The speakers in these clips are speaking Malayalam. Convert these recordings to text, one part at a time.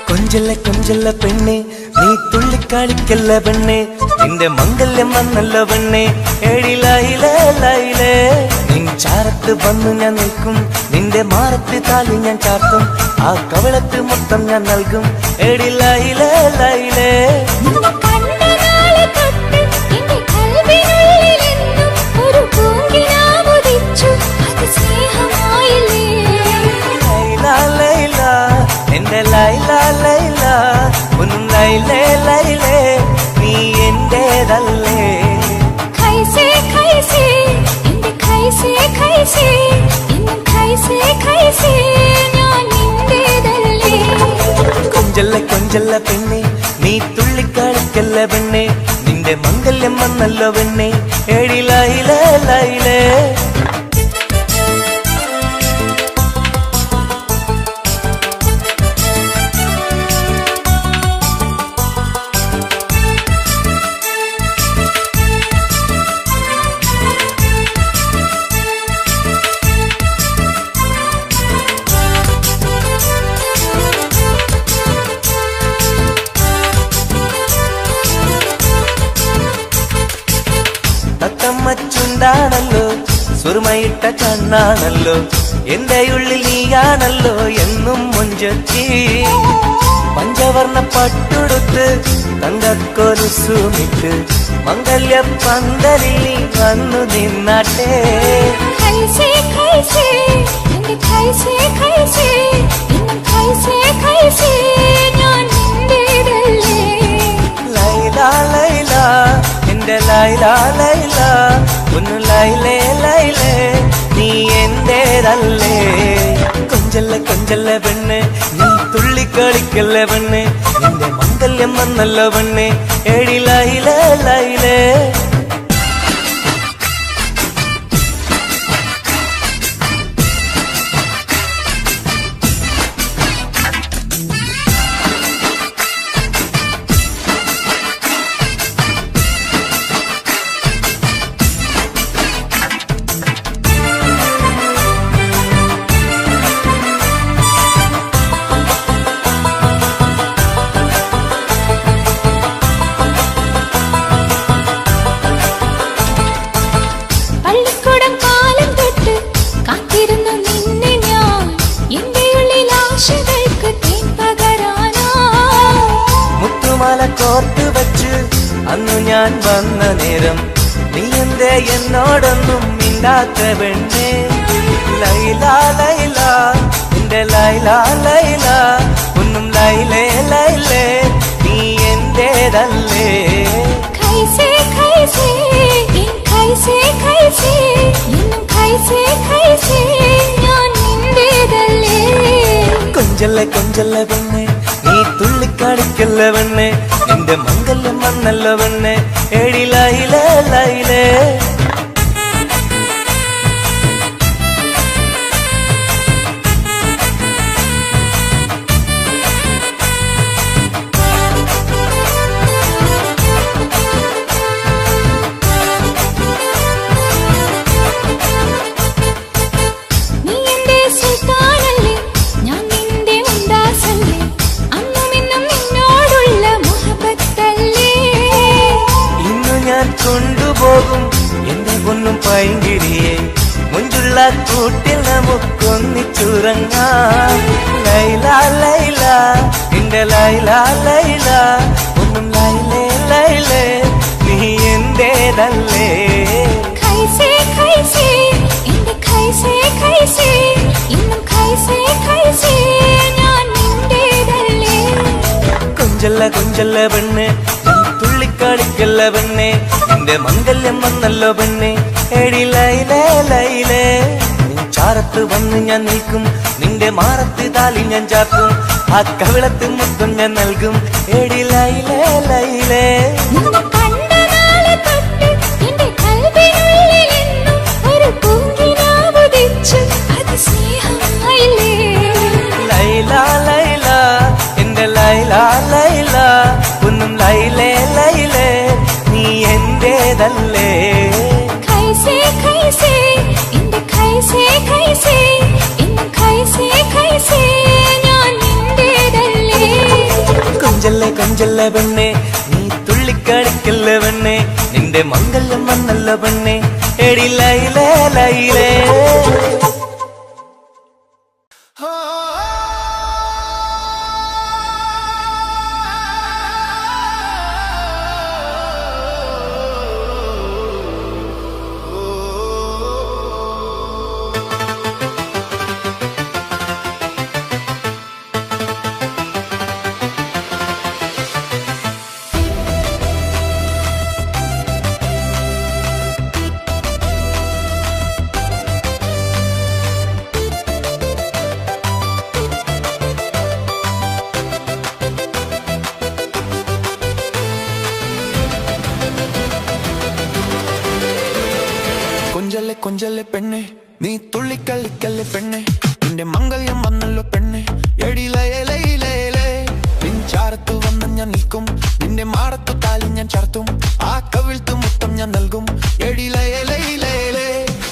കൊഞ്ചല്ല കൊഞ്ചല്ല പെണ്ണെ നീ തുള്ളിക്കാളിക്കല്ല പെണ്ണെ നിന്റെ മംഗല്യം വന്നല്ലോ പെണ്ണെ ഏഴിലായിലേ ലൈലേ നിൻ ചാരത്ത് വന്നു ഞാൻ നിൽക്കും നിന്റെ മാറത്ത് താലി ഞാൻ ചാർത്തും ആ കവളത്ത് മൊത്തം ഞാൻ നൽകും ഏഴിലായിലേ ലൈലേ എന്റെ ലൈല ലൈല ഒന്നും ലൈലേ ലൈലേ നീ എന്റേതല്ലേ ഖൈസേ ഖൈസേ എന്റെ ഖൈസേ ഖൈസേ എന്നും ഖൈസേ ഖൈസേ ഞാൻ നിന്റേതല്ലേ കൊഞ്ചല്ല കൊഞ്ചല്ല പെണ്ണെ നീ തുള്ളിക്കളിക്കല്ല പെണ്ണെ നിന്റെ മംഗല്യം വന്നല്ലോ പെണ്ണെ ഏഴിലായിലേ ലൈലേ തത്തമ്മച്ചുണ്ടാണല്ലോ സുറുമയിട്ട കണ്ണാണല്ലോ എന്റെ ഉള്ളിൽ നീയാണല്ലോ എന്നും മുഞ്ചത്തി പഞ്ചവർണ്ണ പട്ടുടുത്ത് തങ്കക്കൊലുസുമിട്ട് മംഗല്യ പന്തലിൽ നീ വന്നു നിന്നാട്ടെ ഖൈസേ ഖൈസേ എന്റെ ഖൈസേ ഖൈസേ എന്നും ഖൈസേ ഖൈസേ ഞാൻ നിന്റേതല്ലേ ലൈല ലൈല എന്റെ ലൈല ലൈല ഒന്ന് ലൈലേ ലൈലേ നീ എന്റേതല്ലേ കൊഞ്ചല്ല കൊഞ്ചല്ല പെണ്ണ് നീ തുള്ളിക്കളിക്കല്ല പെണ്ണ് നിന്റെ മംഗല്യം വന്നല്ലോ പെണ്ണ് ഏഴിലായിലേ ലൈലേ കോർത്ത് വച്ച് അന്നു ഞാൻ വന്ന നേരം നീ എന്തേ എന്നോടൊന്നും മിണ്ടാത്ത പെണ്ണേ ലൈല ലൈല എന്റെ ലൈല ലൈല ഒന്നും ലൈലേ ലൈലേ നീ എന്റേതല്ലേ ഖൈസേ ഖൈസേ ഖൈസേ ഖൈസേ എന്നും ഖൈസേ ഖൈസേ ഞാൻ നിന്റേതല്ലേ കൊഞ്ചല്ല കൊഞ്ചല്ല പെണ്ണെ നീ തുള്ളിക്കാണിക്കല്ല പെണ്ണെ നിന്റെ മംഗല്യം വന്നല്ലോ പെണ്ണെ ഏഴിലായിലേ ലൈലേ കൊണ്ടുപോകും എന്റെ പൊന്നും പൈങ്കിരിയെ മുഞ്ചുള്ള കൂട്ടിൽ നമുക്കൊന്നിച്ചുറങ്ങാം ലൈല ലൈല എന്റെ ലൈല ലൈല ഒന്നും ലൈലേ ലൈലേ നീ എന്റേതല്ലേ ഖൈസേ ഖൈസേ എന്റെ ഖൈസേ ഖൈസേ ഇന്നും ഖൈസേ ഖൈസേ ഞാൻ നിന്റേതല്ലേ കൊഞ്ചല്ല കൊഞ്ചല്ല പെണ്ണ് തുള്ളിക്കാളിക്കല്ല പെണ്ണെ നിന്റെ മംഗല്യം വന്നല്ലോ പെണ്ണെ ഏഴിലൈലേ ലൈലേ നിൻ ചാരത്ത് വന്ന് ഞാൻ നിൽക്കും നിന്റെ മാറത്ത് താലി ഞാൻ ചാർത്തും ആ കവിളത്ത് മുത്തം ഞാൻ നൽകും ഏഴിലൈലേ ലൈലേ ലൈല ലൈല എന്റെ ലൈല ലൈല ഒന്നും ലൈലേ ലൈലേ നീ എന്റേതല്ലേ ഖൈസേ ഖൈസേ എന്റെ ഖൈസേ ഖൈസേ എന്നും ഖൈസേ ഖൈസേ ഞാൻ നിന്റേതല്ലേ കൊഞ്ചല്ലേ കൊഞ്ചല്ലേ പെണ്ണെ നീ തുള്ളിക്കളിക്കല്ല പെണ്ണെ നിന്റെ മംഗല്യം വന്നല്ല പെണ്ണെ എടി ലൈലേ ലൈലേ കൊഞ്ചല്ലേ കൊഞ്ചല്ലേ പെണ്ണെ നീ തുള്ളിക്കളിക്കല്ലേ പെണ്ണെ നിന്റെ മംഗല്യം വന്നല്ലോ പെണ്ണെ എടി ലയലയിലേ നിൻചാരത്തു വന്ന് ഞാൻ നിൽക്കും നിന്റെ മാറത്തു താലി ഞാൻ ചാർത്തും ആ കവിൾത്തു മുത്തം ഞാൻ നൽകും എടി ലയലയിലേ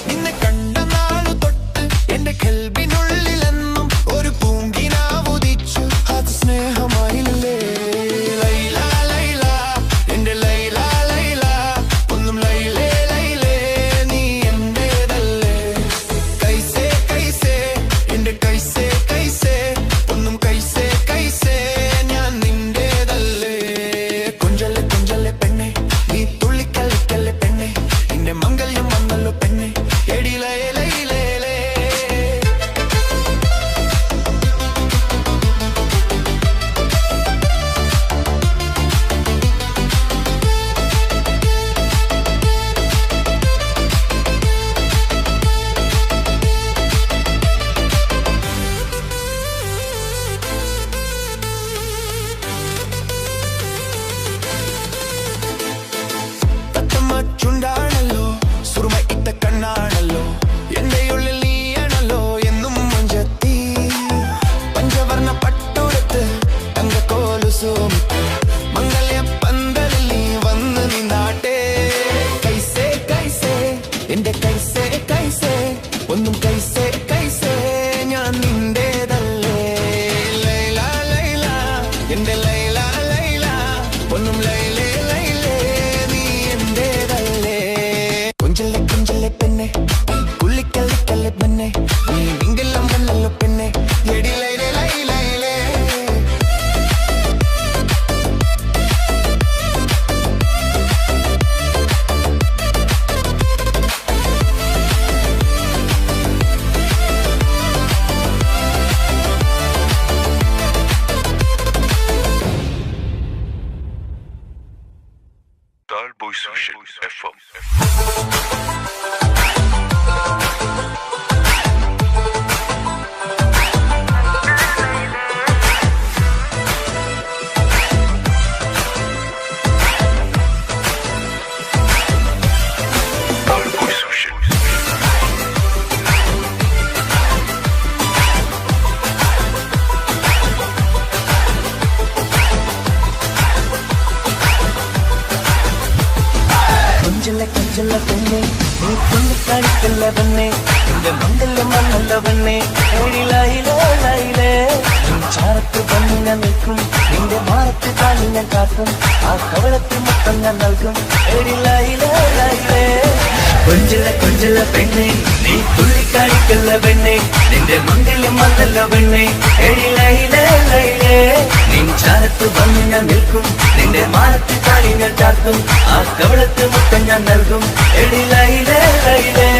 നിന്നെ കണ്ട നാളു തൊട്ട് എന്റെ കൽബിനുള്ളിലെന്നും ഒരു പൂങ്കിനാവുദിച്ചു അത് സ്നേഹമായില്ലേ ലൈല ലൈല എന്റെ ലൈല ലൈല ഒന്നും ലൈലേ ലൈലേ നീ എന്റേതല്ലേ കൈസേ കൈസേ എന്റെ കൈസേ കൈസേ ഒന്നും കൈസേ കൈസേ ഞാൻ നിന്റേതല്ലേ കൊഞ്ചല്ലേ കൊഞ്ചല്ലേ പെണ്ണെ നീ തുള്ളിക്കളിക്കല്ലേ പെണ്ണെ നിന്റെ മംഗല്യം വന്നല്ലോ പെണ്ണെ എടി ലൈലേ ചുണ്ടാണല്ലോ സുറുമ ഇട്ട കണ്ണാണല്ലോ എന്റെ ഉള്ളിൽ നീയാണല്ലോ എന്നും മുഞ്ചത്തി പഞ്ചവർണ്ണ പട്ടുടുത്ത് തങ്കക്കോലുസുമിട്ട് മംഗല്യ പന്തലിൽ നീ വന്ന് നിന്നാട്ടെ കൈസേ കൈസേ എന്റെ കൈസേ കൈസേ ഒന്നും കൈസേ കൈസേ ഞാൻ നിന്റേതല്ലേ ലൈല ലൈല എന്റെ ലൈല ലൈല ഒന്നും ലൈലേ ലൈലേ നീ എന്റേതല്ലേ കൊഞ്ചല്ലേ കൊഞ്ചല്ലേ പെണ്ണെ കുള്ളിക്കല്ലിക്കല്ലേ പെണ്ണെ നീ മിങ്കെല്ലാം വന്നല്ലോ പെണ്ണെ എടി ലൈലേ ലൈലേ Talboy Social FM. Talboy Social. കൊഞ്ചല്ലേ കൊഞ്ചല്ലേ പെണ്ണെ നീ തുള്ളിക്കളിക്കല്ല പെണ്ണെ നിന്റെ മംഗല്യം വന്നല്ല പെണ്ണെ എടി ലൈലേ ലൈലേ ചാരത്ത് വന്ന് ഞാൻ നിൽക്കും നിന്റെ മാറത്ത് താലി ഞാൻ കാട്ടും ആ കവളത്തിൽ മുത്തം ഞാൻ നൽകും എടി ലൈലേ ലൈലേ കൊഞ്ചല്ലേ കൊഞ്ചല്ലേ പെണ്ണെ നീ തുള്ളിക്കളിക്കല്ല പെണ്ണെ നിന്റെ മംഗല്യം വന്നല്ല പെണ്ണെ എടി ലൈലേ ലൈലേ നിൻ ചാരത്ത് വന്ന് ഞാൻ നിൽക്കും നിന്റെ മാറത്ത് താലി ഞാൻ ചാർത്തും ആ കവളത്ത് മുത്തം ഞാൻ നൽകും എടി ലൈലേ ലൈലേ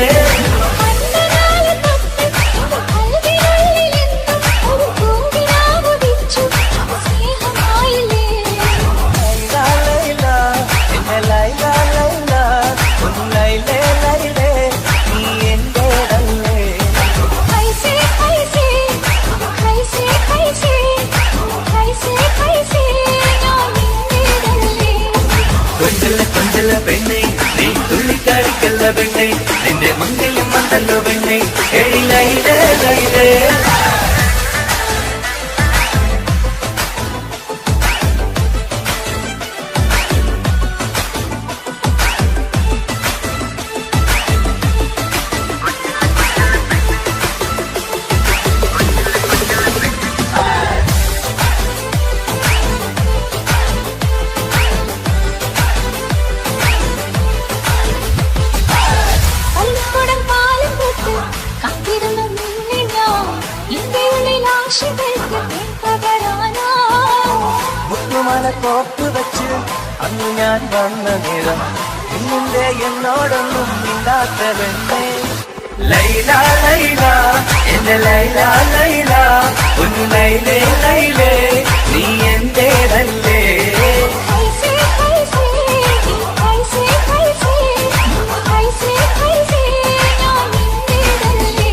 പെണ്ണെ നീ തുള്ളിക്കളിക്കല്ല പെണ്ണെ നിന്റെ മംഗല്യം വന്നല്ലോ പെണ്ണെ എടി ലൈലേ ലൈലേ മുത്തുമല കോപ്പ് വെച്ച് അന്ന് ഞാൻ വന്ന നേരം ഇന്നിന്റെ എന്നോടൊന്നും മിണ്ടാത്ത പെണ്ണേ ലൈല ലൈല എന്റെ ലൈല ലൈല ഒന്ന് ലൈലേ ലൈലേ നീ എന്റേതല്ലേ कैसे कैसे कैसे कैसे कैसे ഞാൻ നിന്റേതല്ലേ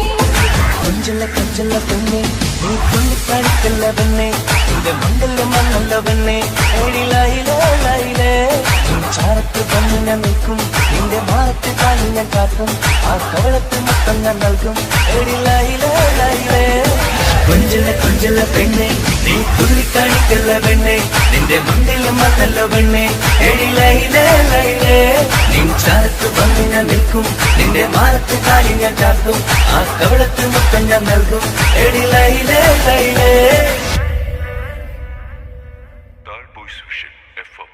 കൊഞ്ചല്ല കൊഞ്ചല്ല പെണ്ണെ നീ തുള്ളിക്കാണിക്കല്ല പെണ്ണെ നിന്റെ മംഗല്യം വന്നല്ല പെണ്ണെ ലൈലേ ലൈലേ നീ ചാരത്ത് വന്ന് ഞാൻ നിൽക്കും നിന്റെ മാറത്ത് കാണി ഞാൻ കാട്ടും ആ കവളത്ത് മൊത്തം ഞാൻ നൽകും ലൈലേ ലൈലേ കൊഞ്ചല്ല കൊഞ്ചല്ല പെണ്ണെ നീ തുള്ളിക്കാണിക്കല്ല പെണ്ണെ നിന്റെ മംഗല്യം വന്നല്ല പെണ്ണെ ലൈലേ ലൈലേ നീ ചാരത്ത് വന്ന് ഞാൻ നിൽക്കും നിന്റെ മാറത്ത് കാണി ഞാൻ കാട്ടും ആ കവളത്ത് മൊത്തം ഞാൻ നൽകും ലൈലേ ലൈലേ Tall Boy Social FM.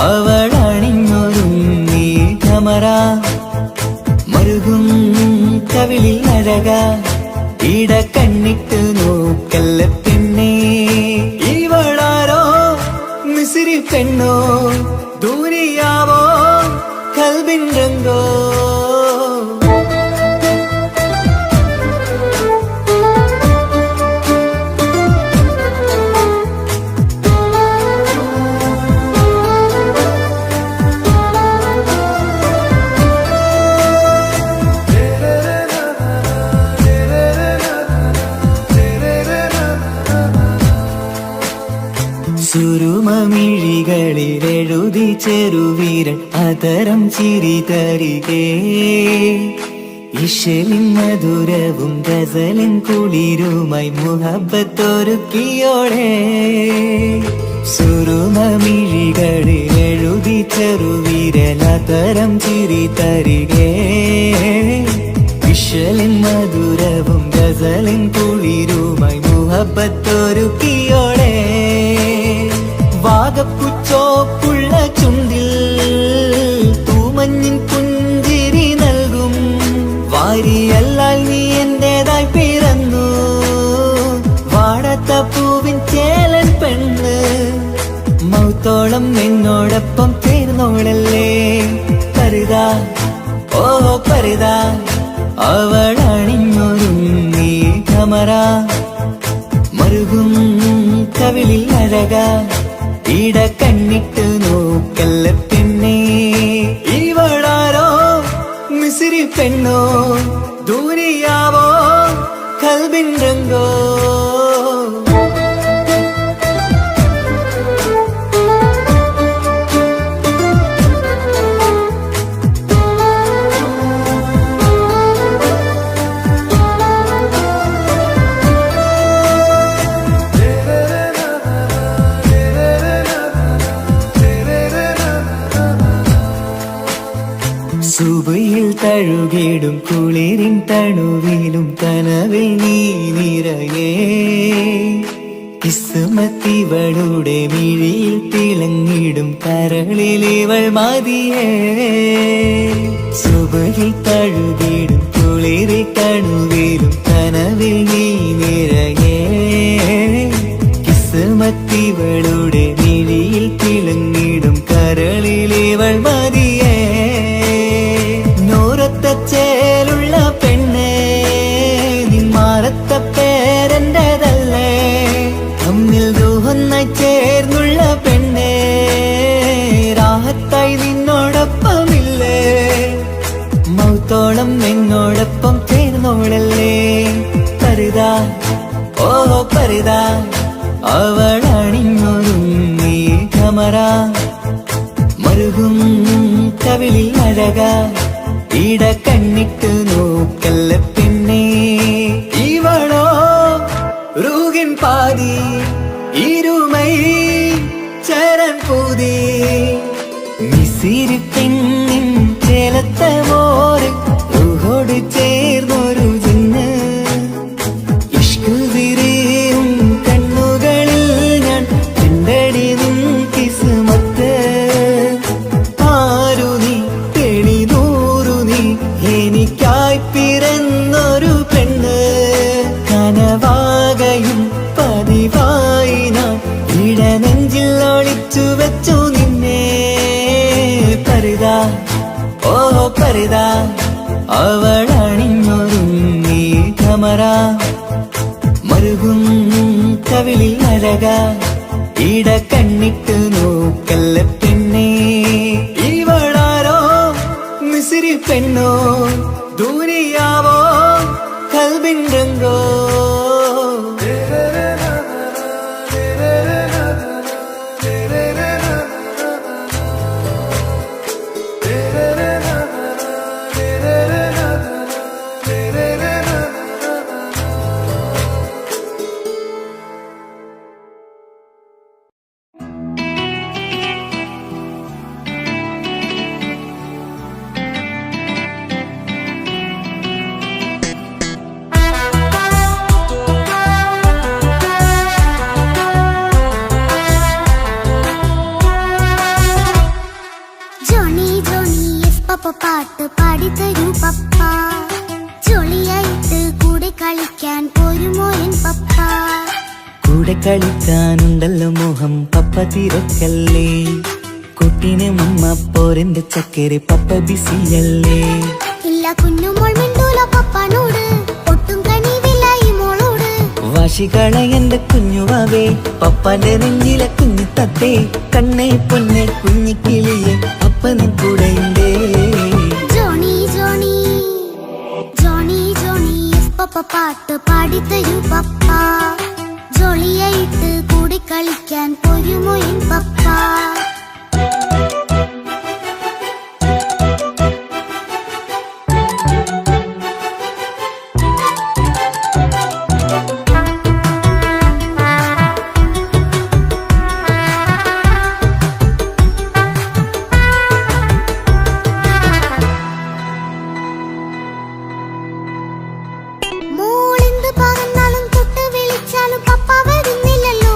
അവളണിഞ്ഞൊരുങ്ങി കമറ മരുകും കവിളിൽ അഴക ഇട കണ്ണിട്ട് നോക്കല്ല പിന്നെ ഇവളാരോ മിസിരി പെണ്ണോ ദൂരിയാവോ കൽബിൻ രംഗോ സുരുമമിഴികളിലെഴുതി ചെറുവീരൻ അതരം ചിരി തരികേ ഇശലിൻ മധുരവും ഗസലിൻ കുളിരുമായി മുഹബത്തൊരുക്കിയോടെ സുരുമമിഴികളിലെഴുതി ചെറുവീരൻ അതരം ചിരി തരികേ ഇശലിൻ മധുരവും ഗസലിൻ കുളിരുമായി മുഹബത്തൊരുക്കിയോടെ വാഗപ്പുച്ചോപ്പുള്ള ചുണ്ടിൽ തൂമഞ്ഞിൻ പുഞ്ചിരി നൽകും വാരിയല്ലാൽ നീ എന്റേതായി പിറന്നു വാടത്ത പൂവിൻ ചേലൻ പെണ്ണ് മൗത്തോളം എന്നോടൊപ്പം ചേർന്നോളല്ലേ കരുതാ ഓ കരുതാ അവളണിഞ്ഞൊരുങ്ങി കമറ മരുകും കവിളിൽ അഴക ഇട കണ്ണിട്ട് നോക്കല്ല പിന്നെ ഇവളാരോ മിസിരി പെണ്ണോ ദൂരിയാവോ കൽബിൻ രംഗോ സുബയിൽ തഴുകിടും കുളിരിൻ തണുവിലും കനവിൽ നീ നിറയേ കിസ്മത്തിവളുടെ മിഴിയിൽ തിളങ്ങിടും കരളിലിവൾ മതിയേ സുബയിൽ തഴുകിടും കുളിരിൻ തണുവിലും കനവിൽ നീ നിറയേ കിസ്മത്തിവളുടെ മിഴിയിൽ തിളങ്ങിടും കരളിലിവൾ മതിയേ ചേലുള്ള പെണ്ണേ നിന്മാറത്ത പേരെന്റേതല്ലേ തമ്മിൽ ദൂഹൊന്നായി ചേർന്നുള്ള പെണ്ണേ രാഹത്തായി നിന്നോടൊപ്പമില്ലേ മൗത്തോളം എന്നോടൊപ്പം ചേർന്നോളല്ലേ കരുതാ ഓ കരുതാ അവളണിഞ്ഞൊരുങ്ങി കമറ മരുകും കവിളിൽ അഴക ഇട കണ്ണിട്ട് നോക്കല്ല പിന്നെ ഇവളോ റൂകിൻ പാതി ഇരുമൈ ചരൻ പൂതി മിസിരി പെണ്ണിൻ ചേലത്ത മോര് റൂഹോട് ചേർന്നൊരു ജിന്ന് ഇഷ്ക് വിരിയും കണ്ണുകളിൽ ഞാൻ കണ്ടടി നിൻ കിസ്മത്ത് ആരു നീ എനിക്കായി പിറന്നൊരു പെണ്ണ് കനവാകയും പതിവായി ഞാൻ ഇടനെഞ്ചിൽ ഒളിച്ചു വെച്ചു നിന്നെ പരിതാ ഓ പരിതാ അവളണിഞ്ഞൊരുങ്ങി കമറ മരുകും കവിളിൽ അഴക ഇട കണ്ണിട്ട് നോക്കല്ല പിന്നെ ഇവളാരോ മിസിരി പെണ്ണോ ദൂരിയാവോ കൽബിൻ രംഗോ പപ്പ പാട്ട് പാടിത്തരൂ പപ്പ ജോളിയായിട്ട് കൂടെ കളിക്കാൻ പോരുമോ എൻ പപ്പ കൂടെ കളിക്കാനുണ്ടല്ലോ മോഹം പപ്പ തിരക്കല്ലേ കുട്ടീനെ മമ്മ പോരന്റെ ചക്കരെ പപ്പ ബിസിയല്ലേ ഇല്ല കുഞ്ഞുമോൾ മിണ്ടൂല പപ്പനോട് ഒട്ടും കനിവില്ല ഈ മോളോട് വാശികള എന്റെ കുഞ്ഞുവാവേ പപ്പാന്റെ നെഞ്ചിലെ കുഞ്ഞു തത്തേ കണ്ണേ പൊന്നെ കുഞ്ഞിക്കിളിയെ അപ്പനും കൂടെയുണ്ടേ ജോണി ജോണി ജോണി ജോണി പപ്പ പാട്ട് പാടിത്തരൂ പപ്പ ജോളിയായിട്ട് കൂടെ കളിക്കാൻ പോരുമോ എൻ പപ്പ മോളെന്ത് പറഞ്ഞാലും തൊട്ട് വിളിച്ചാലും പപ്പ വരുന്നില്ലല്ലോ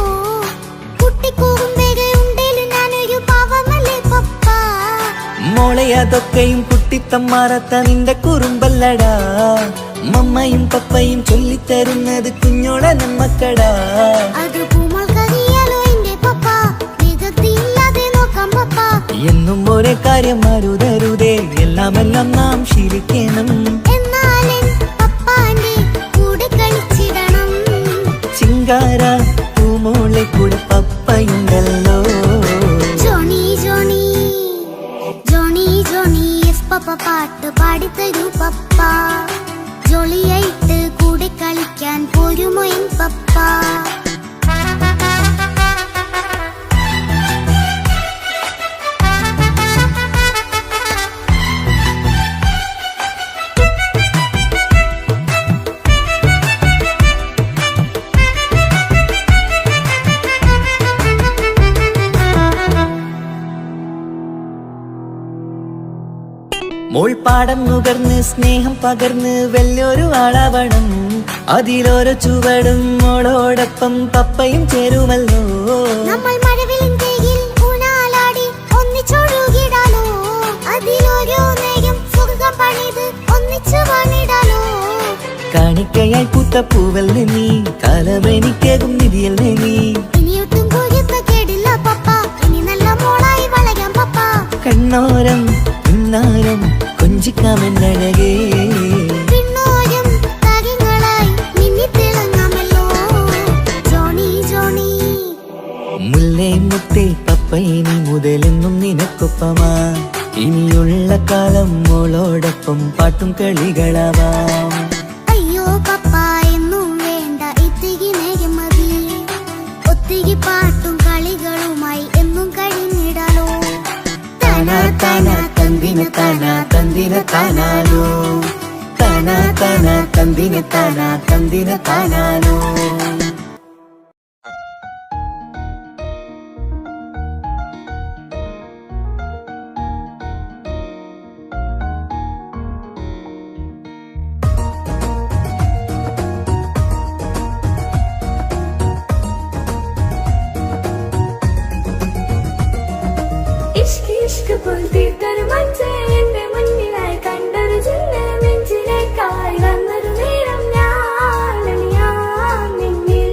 കുട്ടിക്കൂകും വേഗം ഉണ്ടേലും ഞാനൊരു പാവമല്ലേ പപ്പ മോളെ അതൊക്കെയും കുട്ടിത്തമ്മാറത്ത നിന്റെ കുറുമ്പല്ലടാ മമ്മയും പപ്പയും ചൊല്ലിത്തരുന്നത് കുഞ്ഞോടെ നമ്മക്കടാ അത് പൂമോൾക്കറിയാലോ എന്റെ പപ്പ വേഗത്തില്ലാതെ നോക്കാം പപ്പ എന്നും ഒരേ കാര്യം മരുതരുതേ എല്ലാമെല്ലാം നാം ശീലിക്കണം എന്നാലും പപ്പാന്റെ കൂടെ കളിച്ചിടണം ചിങ്കാര പൂമോളെ കൂടെ പപ്പയുണ്ടല്ലോ Johnny Johnny Johnny Johnny yes papa പാട്ട് പാടിത്തരൂ പപ്പ ജോളിയായിട്ട് കൂടെ കളിക്കാൻ പോരുമോ എൻ പപ്പ മോൾ പാടം നുകർന്ന് സ്നേഹം പകർന്ന് വലിയൊരു ആളാവണം അതിലോരോ ചുവടും മോളോടൊപ്പം പപ്പയും ചേരുമല്ലോ നമ്മൾ മഴവിലിൻ തേയിൽ ഊഞ്ഞാലാടി ഒന്നിച്ചൊഴുകിടാലോ അതിലൊരു നേരം സുഖം പണിത് ഒന്നിച്ചു വാണിടാലോ കാണിക്കയായി പൂത്ത പൂവല്ലേ നീ കാലമെനിക്കേകും നിധിയല്ലേ നീ ഇനിയൊട്ടും കുരുത്ത കേടില്ല പപ്പ ഇനി നല്ല മോളായി വളരാം പപ്പ കണ്ണോരം പിന്നാരം കൊഞ്ചിക്കാമെന്നഴകേ പിന്നോരം താരങ്ങളായി മിന്നിത്തിളങ്ങാമല്ലോ ജോണി ജോണി മുല്ലേ മുത്തേ പപ്പയിനി മുതലെന്നും നിനക്കൊപ്പമാ ഇനിയുള്ള കാലം മോളോടൊപ്പം പാട്ടും കളികളാവാം അയ്യോ പപ്പ എന്നും വേണ്ട ഇത്തിരി നേരം മതി ഒത്തിരി പാട്ടും കളികളുമായി എന്നും കഴിഞ്ഞിടാലോ താനാ താനാ തന്തിന താനാ തന്തിന താനാനോ താനാ താനാ തന്തിന താനാ തന്തിന താനാനോ ഇഷ്ക് ഇഷ്ക് പോൽത്തീർത്തൊരു മഞ്ചേ എന്റെ മുന്നിലായി കണ്ടൊരു ചിന്ന നെഞ്ചിലേക്കായി വന്നൊരു നേരം ഞാൻ നിന്നിൽ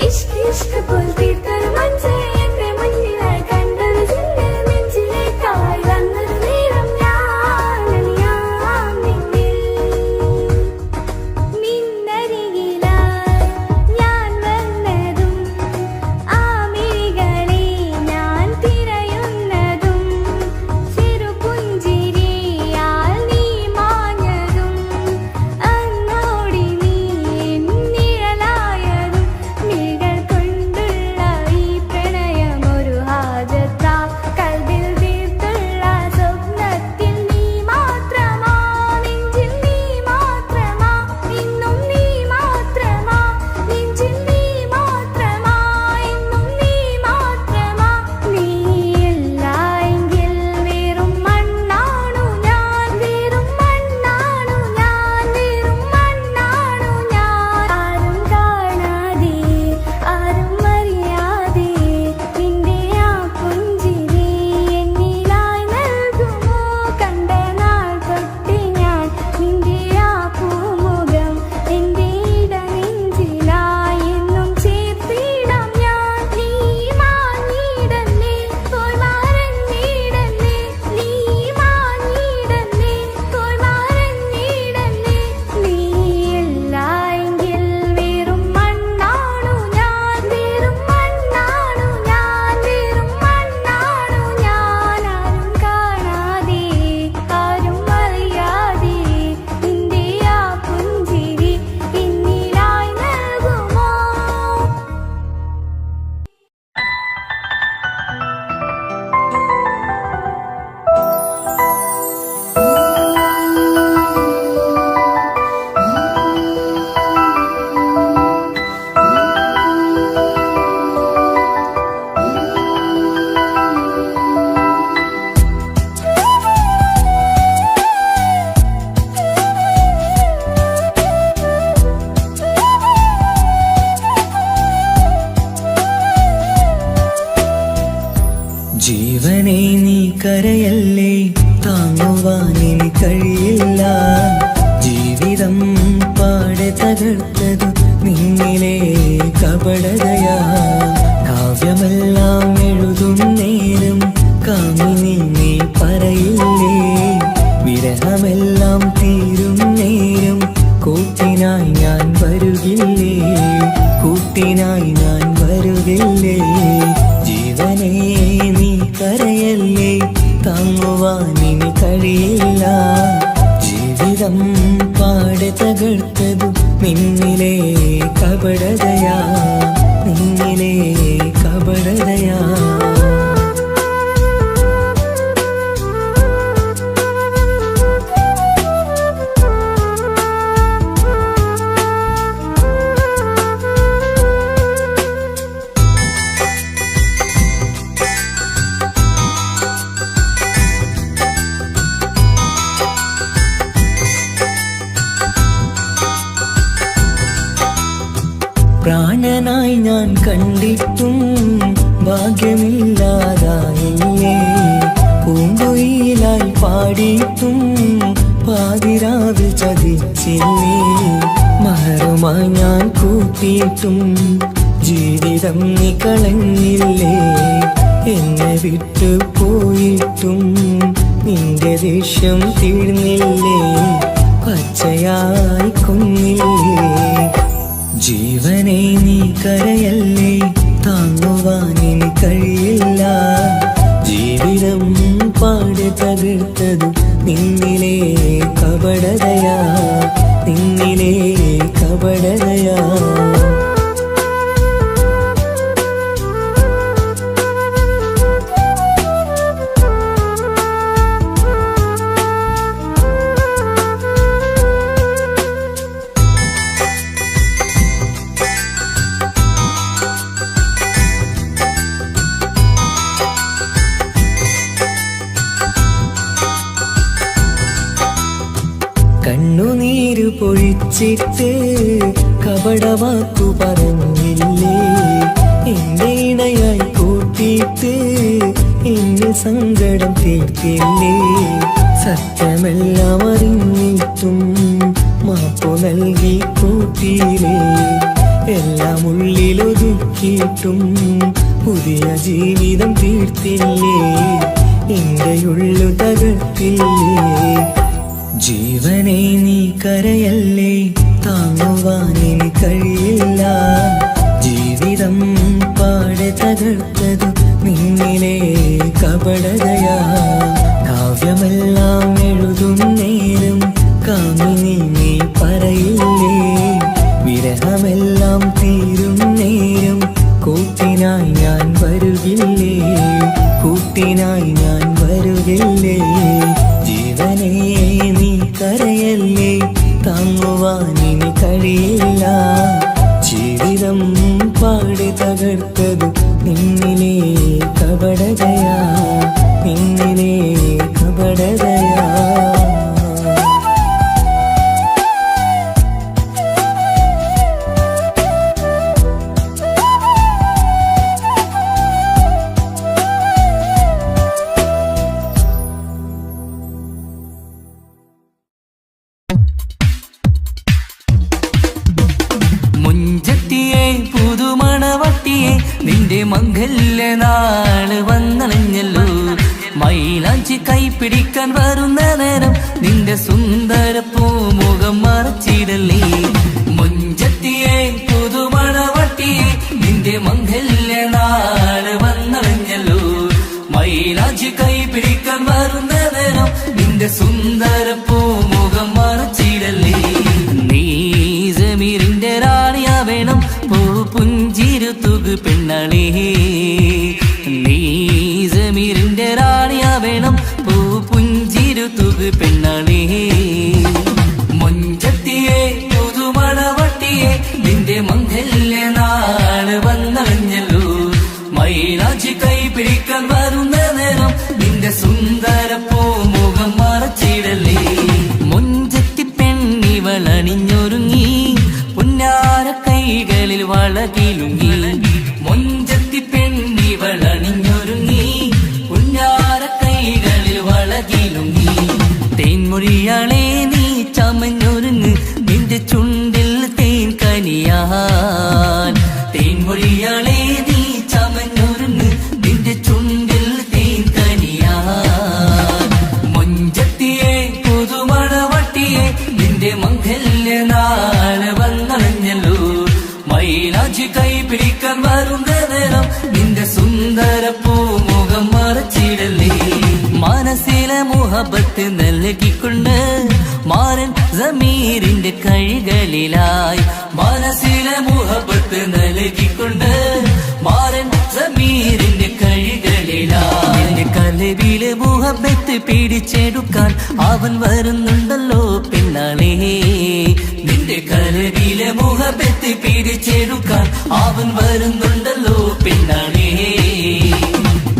ഇഷ്ക് ഇഷ്ക് പോൽ തീർത്തൊരു മഞ്ചേ എന്റെ മുന്നിലായി കണ്ടൊരു ജിന്ന് നെഞ്ചിലേക്കായി വന്നൊരു നേരം ഞാൻ നിന്നിൽ നിന്നരികിലായി ഞാൻ വന്നതും ആ മിഴികളെ ഞാൻ തിരയുന്നതും ചെറുപുഞ്ചിരിയാൽ നീ മാഞ്ഞതും അന്നോടി നീ നിഴലായതും മിഴികൾ കൊണ്ടുള്ള ഈ പ്രണയം ഒരു ഹാജത്താ കൽവിൽ തീർത്തുള്ള സ്വപ്നത്തിൽ നീ മാത്രമാ നെഞ്ചിൽ നീ മാത്രമാ ഇന്നും നീ മാത്രമാ നെഞ്ചിൽ നീ മാത്രമാ ഇന്നും നീ മാത്രമാ നീയില്ല എങ്കിൽ വെറും മണ്ണാണു ഞാൻ വെറും മണ്ണാണു ഞാൻ വെറും മണ്ണാണു ഞാൻ ആരും കാണാതെ ആരും അറിയാതെ നിന്റെ ആ പുഞ്ചിരി എന്നിലായി നൽകുമോ കണ്ട നാൾ തൊട്ട് ഞാൻ നിന്റെ ആ പൂമുഖം എന്റെ ഇടനെഞ്ചിലായി എന്നും ചേർത്തിടാം ഞാൻ നീ മാഞ്ഞിടല്ലേ പോയി മറഞ്ഞിടല്ലേ നീ മാഞ്ഞിടല്ലേ പോയി മറഞ്ഞിടല്ലേ നീയില്ല എങ്കിൽ വെറും മണ്ണാണു ഞാൻ വെറും മണ്ണാണു ഞാൻ വെറും മണ്ണാണു ഞാൻ ആരും കാണാതെ ആരും അറിയാതെ നിന്റെ ആ പുഞ്ചിരി എന്നിലായി നൽകുമോ ജീവനെ നീ കരയല്ലേ താങ്ങുവാനിനി കഴിയില്ല ജീവിതം പാടെ തകർത്തതു നിന്നിലെ കപടതയാ കാവ്യമെല്ലാം എഴുതും നേരം കാമിനി നീ പറയില്ലേ വിരഹമെല്ലാം തീരും നേരം കൂട്ടിനായി ഞാൻ വരുകില്ലേ കൂട്ടിനായി ഞാൻ വരുകില്ലേ ജീവനെ നീ കരയല്ലേ താങ്ങുവാനിനി കഴിയില്ല ജീവിതം പാടെ തകർത്തതു നിന്നിലെ കപടതയാ നിന്നിലെ കപടതയാ പ്രാണനായി ഞാൻ കണ്ടിട്ടും ഭാഗ്യമില്ലാതായില്ലേ പൂങ്കുയിലായി പാടിയിട്ടും പാതിരാവിൽ ചതിച്ചില്ലേ മഹറുമായി ഞാൻ കൂട്ടിയിട്ടും ജീവിതം നീ കളഞ്ഞില്ലേ എന്നെ വിട്ടു പോയിട്ടും നിന്റെ ദേഷ്യം തീർന്നില്ലേ പച്ചയായി കൊന്നില്ലേ ജീവനെ നീ കരയല്ലേ താങ്ങുവാനിനി കഴിയില്ല ജീവിതം പാടെ തകർത്തതു നിന്നിലെ കപടതയാ നിന്നിലെ കപടതയാ കണ്ണുനീര് പൊഴിച്ചിട്ട് കപടവാക്കു പറഞ്ഞില്ലേ എന്റെ ഇണയായി കൂട്ടിയിട്ട് എന്റെ സങ്കടം തീർത്തില്ലേ സത്യമെല്ലാം അറിഞ്ഞിട്ടും മാപ്പു നൽകി കൂട്ടിയില്ലേ എല്ലാം ഉള്ളിലൊതുക്കിയിട്ടും പുതിയ ജീവിതം തീർത്തില്ലേ, എന്റെ ഉള്ളു തകർത്തില്ലേ. ജീവനെ നീ കരയല്ലേ, താങ്ങുവാനിനി കഴിയില്ല. ജീവിതം പാടെ തകർത്തതു നിന്നിലെ കപടതയാ. കാവ്യമെല്ലാം എഴുതും നേരം കാമിനി നീ പറയില്ലേ, വിരഹമെല്ലാം തീരും നേരം കൂട്ടിനായി ഞാൻ വരുകില്ലേ, കൂട്ടിനായി ഞാൻ വരുകില്ലേ. ജീവനെ നീ കരയല്ലേ, താങ്ങുവാനിനി കഴിയില്ല. ജീവിതം പാടി തകർത്തത് നിന്നിലെ കപടതയാ, നിന്നിലെ കപടതയാ. നിന്റെ മംഗല്യനാള് വന്നണഞ്ഞല്ലോ, മൈലാഞ്ചി കൈപിടിക്കാൻ വരുന്ന നേരം നിന്റെ സുന്ദര പൂമുഖം മറച്ചിടല്ലേ. മുഞ്ചത്തിയെ പുതുമണവട്ടിയെ നിന്റെ മംഗല്യനാള് വന്നണഞ്ഞല്ലോ, മൈലാഞ്ചി കൈപിടിക്കാൻ വരുന്ന നേരം നിന്റെ സുന്ദര പൂമുഖം മറച്ചിടല്ലേ. നീ ജമീറിന്റെ റാണിയാ വേണം, പുഞ്ചിരു തുകു പെണ്ണളേ. നീ ജമീറിന്റെ റാണിയാ വേണം, പുഞ്ചിരു തുകു പെണ്ണളേ. മുഞ്ചത്തിയെ പുതുമണവട്ടിയെ നിന്റെ മംഗല്യനാള് വന്നണഞ്ഞല്ലോ, മൈലാഞ്ചി കൈപിടിക്കാൻ വരുന്ന നേരം നിന്റെ സുന്ദര പൂമുഖം മറച്ചിടല്ലേ. മുഞ്ചത്തി പെണ്ണിവളണിഞ്ഞൊരുങ്ങി പുന്നാര കൈകളിൽ വളകിലുങ്ങി. മുഞ്ചത്തി പെണ്ണിവളണിഞ്ഞൊരുങ്ങി പുന്നാര കൈകളിൽ വളകിലുങ്ങി. തേൻമൊഴിയാളെ നീ ചമഞ്ഞൊരുങ്ങ് നിന്റെ ചുണ്ടിൽ തേൻ കനിയാൻ. തേൻമൊഴിയാളെ നീ ചമഞ്ഞൊരുങ്ങ് നിന്റെ ചുണ്ടിൽ തേൻ കനിയാൻ. മുഞ്ചത്തിയെ പുതുമണവട്ടിയെ നിന്റെ മംഗല്യനാള് വന്നണഞ്ഞല്ലോ, മൈലാഞ്ചി കൈപിടിക്കാൻ വരുന്ന നേരം നിന്റെ സുന്ദര പൂമുഖം മറച്ചിടല്ലേ. മനസ്സിലെ മുഹബത്ത് നൽകിക്കൊണ്ട് മാരൻ ജമീറിന്റെ കൈകളിലായി. മനസ്സിലെ മുഹബത്ത് നൽകിക്കൊണ്ട് മാരൻ ജമീറിന്റെ കൈകളിലായി. എന്റെ കലവിലെ മുഹബത്ത് പിടിച്ചെടുക്കാൻ അവൻ വരുന്നുണ്ടല്ലോ പെണ്ണാളേ. നിന്റെ കലവിലെ മുഹബത്ത് പിടിച്ചെടുക്കാൻ അവൻ വരുന്നുണ്ടല്ലോ പെണ്ണാളേ.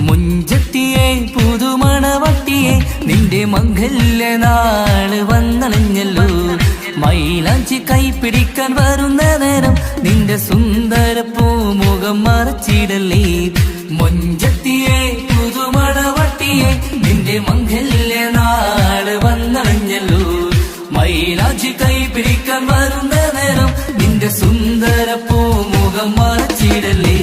മുഞ്ചത്തിയെ പുതുമണവട്ടിയെ നിന്റെ മംഗല്യനാള് വന്നണഞ്ഞല്ലോ, മൈലാഞ്ചി കൈപിടിക്കാൻ വരുന്ന നേരം നിന്റെ സുന്ദര പൂമുഖം മറച്ചിടല്ലേ. മുഞ്ചത്തിയെ പുതുമണവട്ടിയെ നിന്റെ മംഗല്യനാള് വന്നണഞ്ഞല്ലോ, മൈലാഞ്ചി കൈപിടിക്കാൻ വരുന്ന നേരം നിന്റെ സുന്ദര പൂമുഖം മറച്ചിടല്ലേ.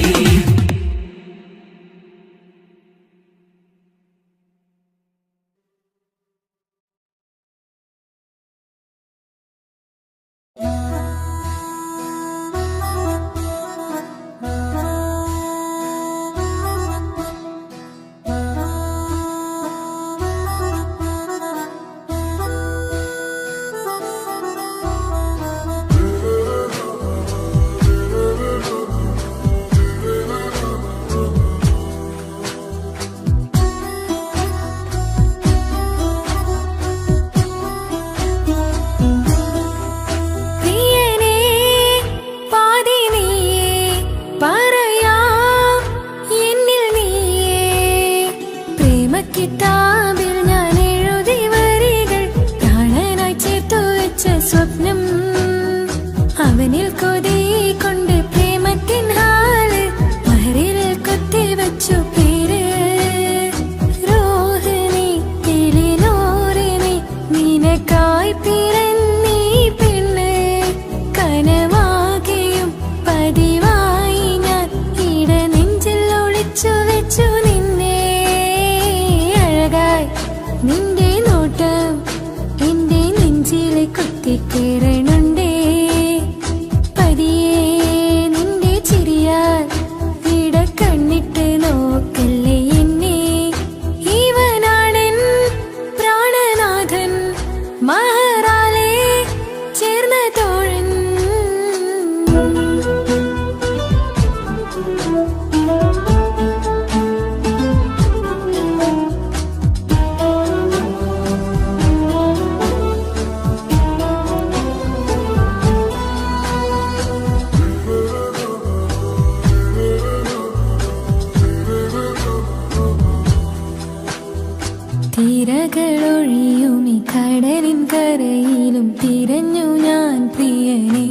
തിരകളൊഴിയും ഈ കടലിൻ കരയിലും തിരഞ്ഞു ഞാൻ പ്രിയനേ.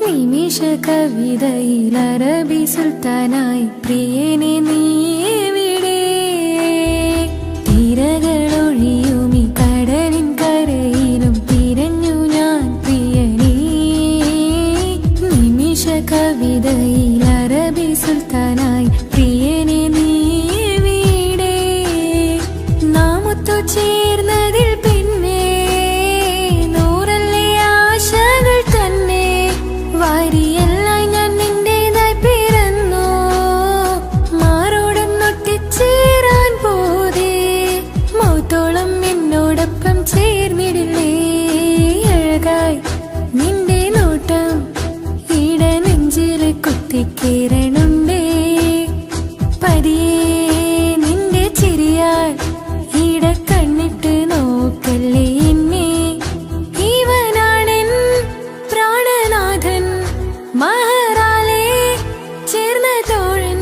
നിമിഷ കവിതയിൽ അറബി സുൽത്താനായി പ്രിയനെ നീ എവിടെ? തിരകളൊഴിയും ഈ കടലിൻ കരയിലും തിരഞ്ഞു ഞാൻ പ്രിയനേ. നിമിഷ കവിതയിൽ അറബി സുൽത്താനായി പ്രിയനെ നീ എവിടെ? നാം ഒത്തുചേർന്നതിൽ പിന്നെ നൂറല്ലേ ആശകൾ തന്നെ. വാരിയെല്ലാം ഞാൻ നിന്റേതായി പിറന്നു, മാറോടൊന്നൊട്ടിച്ചേരാൻ പോതേ. മൗത്തോളം എന്നോടൊപ്പം ചേർന്നിടില്ലേ? അഴകായി നിന്റെ നോട്ടം ഇട നെഞ്ചില് കുത്തിക്കേറണുണ്ടേ. പതിയെ നിന്റെ ചിരിയാൽ ഇട കണ്ണിട്ട് നോക്കല്ലേ എന്നെ. ഇവനാണെൻ പ്രാണനാഥൻ, മഹറാലെ ചേർന്ന തോഴൻ.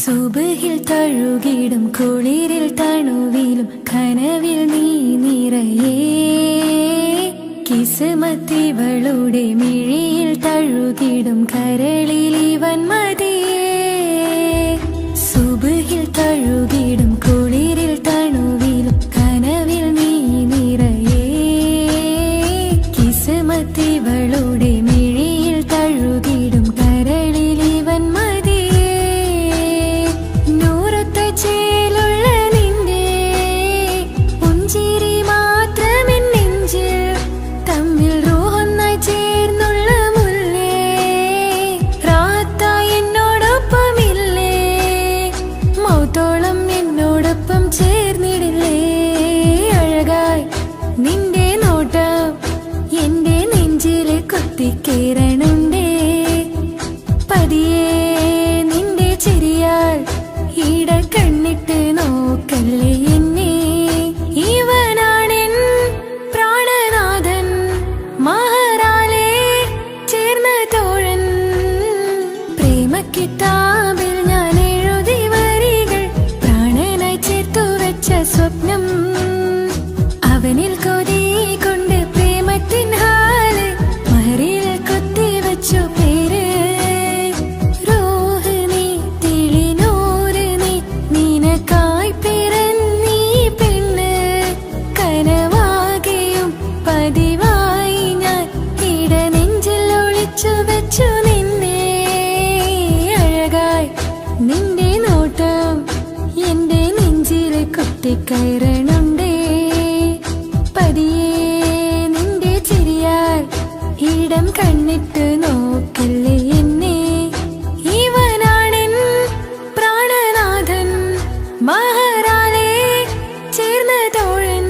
സുബഹിൽ തഴുകിടും കുളിരിൽ തണുവിലും കനവിൽ നീ നിറയേ. കിസ്മത്തിവളുടെ മിഴിയിൽ തഴുകിടും കരളിൽ ഇവൻ മതിയേ. സുബഹിൽ തഴുകിടും കുളിരിൽ തണുവിലും കനവിൽ നീ നിറയേ. കിസ്മത്തിവളുടെ മിഴിയിൽ തഴുകിടും കരളിൽ ഇവൻ മതിയേ. ചേലുള്ള നിന്റെ പുഞ്ചിരി മാത്രമെൻ നെഞ്ചിൽ തമ്മിൽ റൂഹൊന്നായി ചേർന്നുള്ള മുല്ലേ. റാത്തായി എന്നോടൊപ്പമില്ലേ? മൗത്തോളം എന്നോടൊപ്പം ചേർന്നിടില്ലേ? അഴകായി നിന്റെ നോട്ടം എന്റെ നെഞ്ചില് കുത്തിക്കേറണുണ്ടേ. പതിയെ നിന്റെ ചിരിയാൽ ഇട കണ്ണിട്ട് നോക്കല്ലേ എന്നെ. ഇവനാണെൻ പ്രാണനാഥൻ, മഹറാലെ ചേർന്ന തോഴൻ. പ്രേമക്കിതാബിൽ ഞാൻ എഴുതി വരികൾ, പ്രാണനായി ചേർത്തു വെച്ച സ്വപ്നം. അവനിൽ കൊതി കൊണ്ട് പ്രേമത്തിൻ ഹാല് മഹറിൽ കൊത്തിവെച്ചു പേര്. നിനക്കായി പിറന്നീ പെണ്ണ് കനവാകെയും പതിവായി ഞാൻ ഇട നെഞ്ചിൽ ഒളിച്ചു വെച്ചു നിന്നെ. അഴകായി നിന്റെ നോട്ടം എന്റെ നെഞ്ചില് കുത്തിക്കയറണുണ്ടേ. പതിയെ നിന്റെ ചിരിയാൽ ഇടം കണ്ണിട്ട് നോക്കല്ലേ എന്നെ. ഇവനാണെൻ പ്രാണനാഥൻ, മഹറാലെ ചേർന്ന തോഴൻ.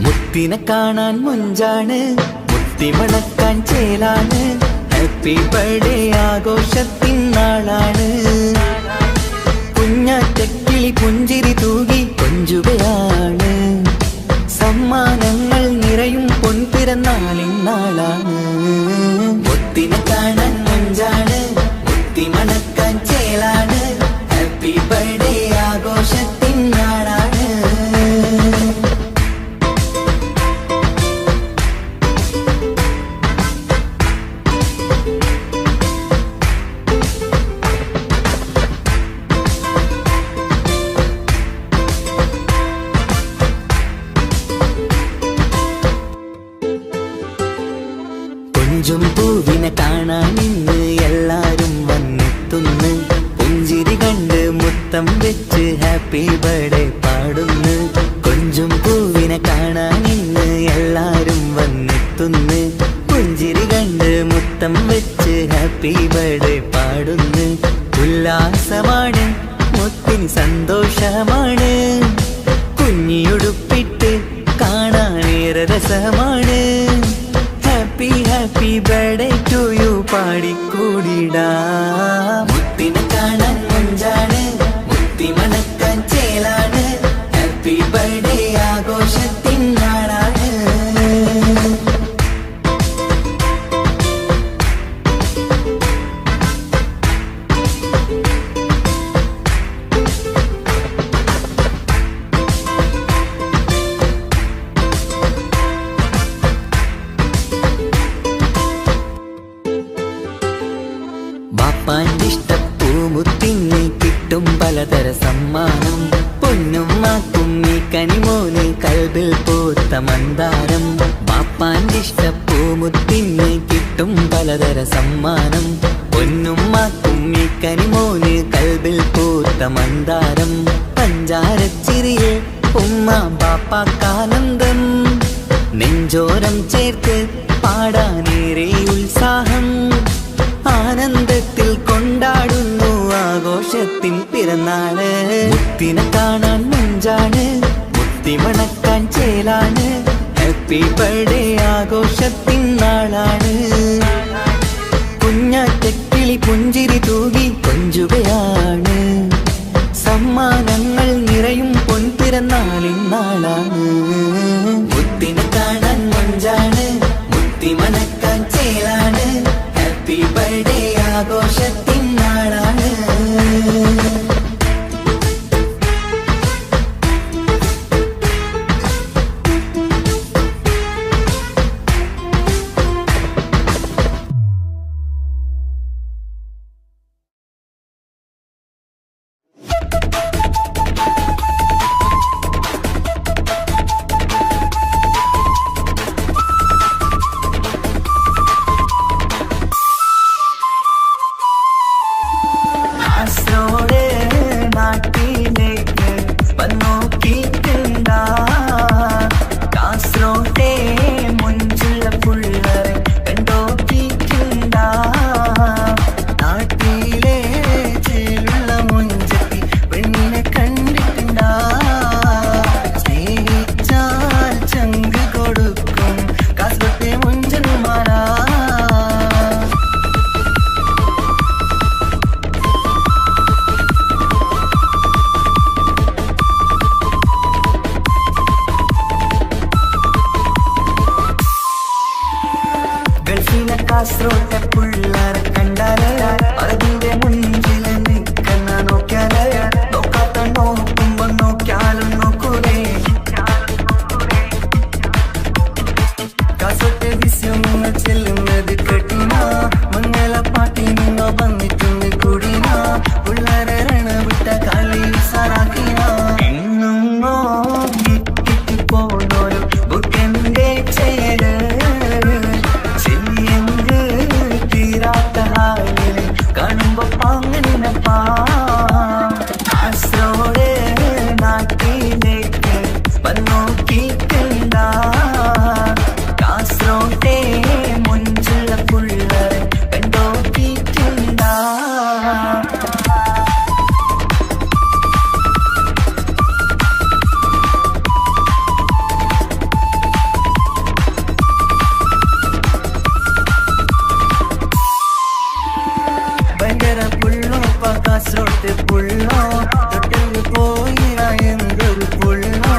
മുത്തിനെ കാണാൻ മുഞ്ചാണ്, മുത്തിമണക്കാൻ ചേലാണ്. Happy birthday ആഘോഷത്തിൻ നാളാണ്. കുഞ്ഞാറ്റക്കിളി പുഞ്ചിരി തൂകി കൊഞ്ചുകയാണ്. സമ്മാനങ്ങൾ നിറയും പൊൻപിറന്നാളിൻ നാളാണ്. മുത്തിനെ കാണാൻ മുഞ്ചാണ്, മുത്തിമണക്കാൻ ചേലാണ്. Happy birthday ആഘോഷത്തിൻ നാളാണ്. പൂവിനെ കാണാൻ ഇന്ന് എല്ലാരും വന്നെത്തുന്നു. പുഞ്ചിരി കണ്ട് മുത്തം വെച്ച് ഹാപ്പി ബർത്ത്ഡേ പാടുന്നു. കൊഞ്ചും പൂവിനെ കാണാൻ ഇന്ന് എല്ലാരും വന്നെത്തുന്നു. പുഞ്ചിരി കണ്ട് മുത്തം വെച്ച് ഹാപ്പി ബർത്ത്ഡേ പാടുന്നു. ഉല്ലാസമാണ്, മുത്തിന് സന്തോഷമാണ്, കുഞ്ഞിയുടുപ്പിട്ട് കാണാനേറെ രസമാണ്. Happy happy birthday to you പാടിക്കൂടിടാ. മുത്തിനെ കാണാൻ മഞ്ചാണ്, മുത്തി മണക്കാൻ ചേലാണ്. Happy birthday ആഘോഷത്തിൻ നാളാണ്. ബാപ്പാന്റെ ഇഷ്ടപ്പൂമുത്തിന് കിട്ടും പലതര സമ്മാനം. പൊന്നും മാക്കും ഈ കനിമോന് കൽബിൽ പൂത്ത മന്ദാരം. ബാപ്പാന്റെ ഇഷ്ടപ്പൂമുത്തിന് കിട്ടും പലതര സമ്മാനം. പൊന്നും മാക്കും ഈ കനിമോന് കൽബിൽ പൂത്ത മന്ദാരം. പഞ്ചാരച്ചിരിയെ ഉമ്മ ബാപ്പാക്കാനന്ദം. നെഞ്ചോരം ചേർത്ത് പാടാനേറെ ഉത്സാഹം. ആനന്ദത്തിൽ കൊണ്ടാടുന്നു ആഘോഷത്തിൻ പിറന്നാള്. മുത്തിനെ കാണാൻ മഞ്ചാണ്, മുത്തി മണക്കാൻ ചേലാണ്. Happy birthday ആഘോഷത്തിൻ നാളാണ്. കുഞ്ഞാറ്റക്കിളി പുഞ്ചിരി തൂകി കൊഞ്ചുകയാണ്. സമ്മാനങ്ങൾ നിറയും പൊൻപിറന്നാളിൻ നാളാണ്. മുത്തിനെ കാണാൻ മഞ്ചാണ്, മുത്തി മണക്കാൻ ചേലാണ്. Happy birthday ആഘോഷത്തിൻ നാളാണ്. കാസറോട്ടെ പുള്ളാരെ കണ്ടാലേ അതിന്റെ മുൻപിൽ നിൽക്കുന്ന നോക്കിയാലേ നോക്കാത്ത നോക്കുമ്പോ നോക്കിയാലും നോക്കൂലേ. കാസറോട്ടെ വിസ്യം നിങ്ങൾ ചെല്ലുന്നത് കെട്ടിനാ. മംഗള പാട്ടി നിന്നോ വന്നിട്ടുണ്ട് കൂടിനാ. പുള്ളാരെ രണവിട്ട കളി സാറാക്കിനാ. എന്നും നോക്കി പോണോരു ബുക്കന്റെ ചേര് കാണുമ്പോ പാങ്ങനപ്പാ. കാസറോട് നാട്ടിലേക്ക് വന്നോക്കിക്കണ്ട. കാസറോട്ടെ മുഞ്ചുള്ള പുള്ളരെ കണ്ടോക്കിക്കണ്ട. കാസറോട്ട് പുള്ളോ തൊട്ടു പോയിര എന്തൊരു പുള്ളോ.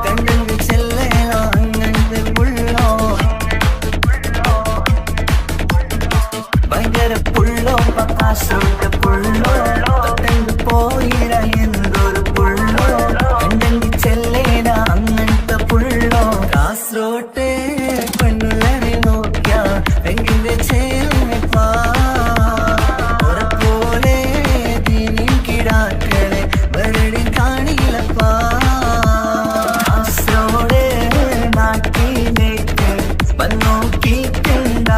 കണ്ടെങ്കിൽ ചെല്ലലോ അങ്ങനത്തെ പുള്ളോ. ഭയങ്കര പുള്ളോ കാസറോട്ട് പുള്ളോ. തൊട്ടു പോയിര എന്തൊരു പുള്ളോ. കണ്ടെങ്കിൽ ചെല്ലല അങ്ങനത്തെ പുള്ളോ. കാസറോട്ട് പെണ്ണുള്ളരെ നോക്കിയ എങ്കിലെ ചേലപ്പാ. കാസറോട് നാട്ടിലേക്ക് വന്നോക്കിക്കണ്ട.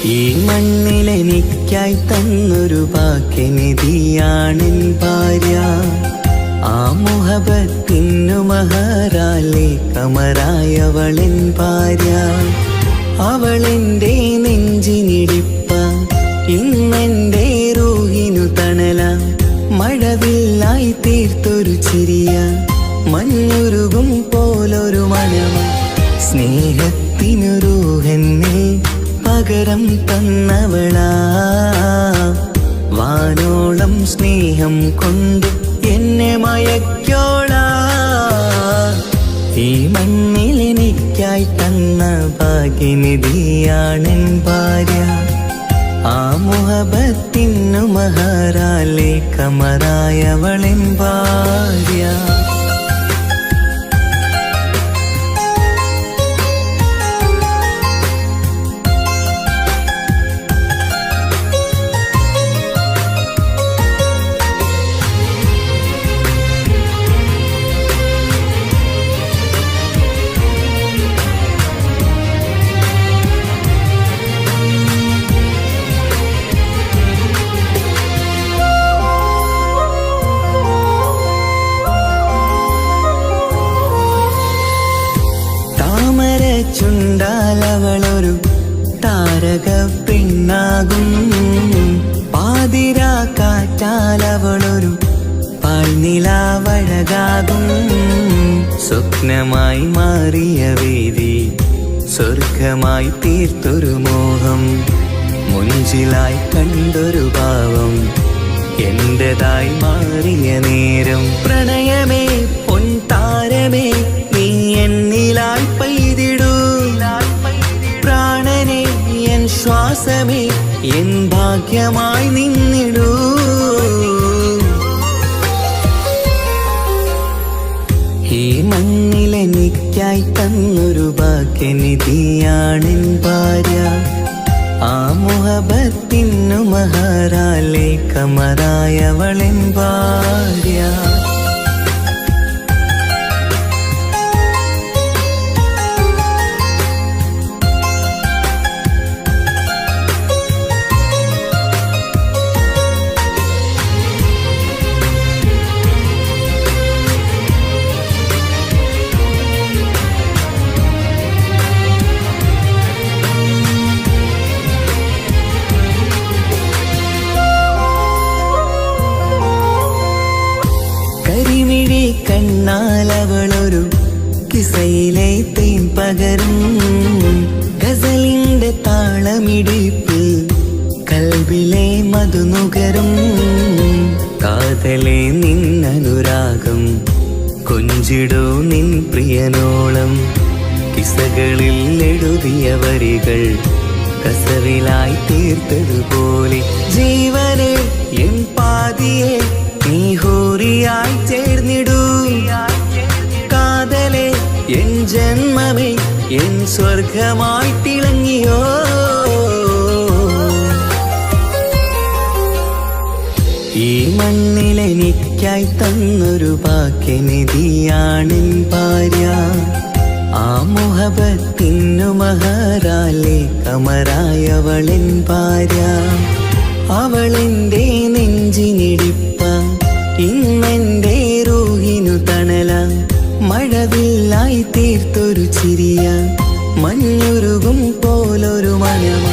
ഈ മണ്ണിലെനിക്കായി തന്നൊരു ഭാഗ്യനിധിയാണെൻ ഭാര്യ. ആ മുഹബത്തിനു മഹറാലെ കമറായവളെൻ ഭാര്യ. അവളെന്റെ നെഞ്ചിനിടിപ്പ, ഇന്നെന്റെ റൂഹിനു തണല. മഴവില്ലായി തീർത്തൊരു ചിരിയ, മഞ്ഞുരുകും പോലൊരു മനമ. സ്നേഹത്തിനു റൂഹെന്നെ പകരം തന്നവളാ. വാനോളം സ്നേഹം കൊണ്ട് എന്നെ മയക്കോളാ. ഈ മണ്ണിലെനിക്കായി തന്ന ഭാഗ്യനിധിയാണെൻ ഭാര്യ. ആ മുഹബത്തിനു മഹറാലെ കമറായവളെൻ ഭാര്യ. ചുണ്ടാലവളൊരു താരക പെണ്ണാകും. പാതിരാ കാറ്റാലവളൊരു പാൽനിലാവഴകാകും. സ്വപ്നമായി മാറിയ വേദി സ്വർഗമായി തീർത്തൊരു മോഹം. മുഞ്ചിലായി കണ്ടൊരു ഭാവം എന്റേതായി മാറിയ നേരം. പ്രണയമേ പൊൻതാരമേ നീ എന്നിലായി പെയ്തിടൂ. പ്രാണനെ എൻ ശ്വാസമേ എൻ ഭാഗ്യമായി നിന്നിടൂ. ഈ മണ്ണിലെനിക്കായി തന്നൊരു ഭാഗ്യനിധിയാണെൻ ഭാര്യ. ആ മുഹബത്തിനു മഹറാലെ കമറായവളെൻ ഭാര്യ. കണ്ണാലവളൊരു കിസയിലെ തേൻ പകരും. ഗസലിന്റെ താളമിടിപ്പ് കൽബിലെ മധുനുകരും. കാതലെ നിന്നനുരാഗം കൊഞ്ചിടൂ നിൻ പ്രിയനോളം. കിസകളിൽ എഴുതിയ വരികൾ കസവിലായി തീർത്തതുപോലെ. ജീവനെ എൻ പാതിയെ നീ ഹൂറിയായി ചേർന്നിടൂ. കാതലെ എൻ ജന്മമേ എൻ സ്വർഗമായി തിളങ്ങിയോ. ഈ മണ്ണിലെനിക്കായി തന്നൊരു ഭാഗ്യനിധിയാണെൻ ഭാര്യ. ആ മുഹബത്തിനു മഹറാലെ കമറായവളെൻ ഭാര്യ. അവളെന്റെ നെഞ്ചിനിടിപ്പ, ഇന്നെന്റെ റൂഹിനു തണല. മഴവില്ലായി തീർത്തൊരു ചിരിയ, മഞ്ഞുരുകും പോലൊരു മനമ.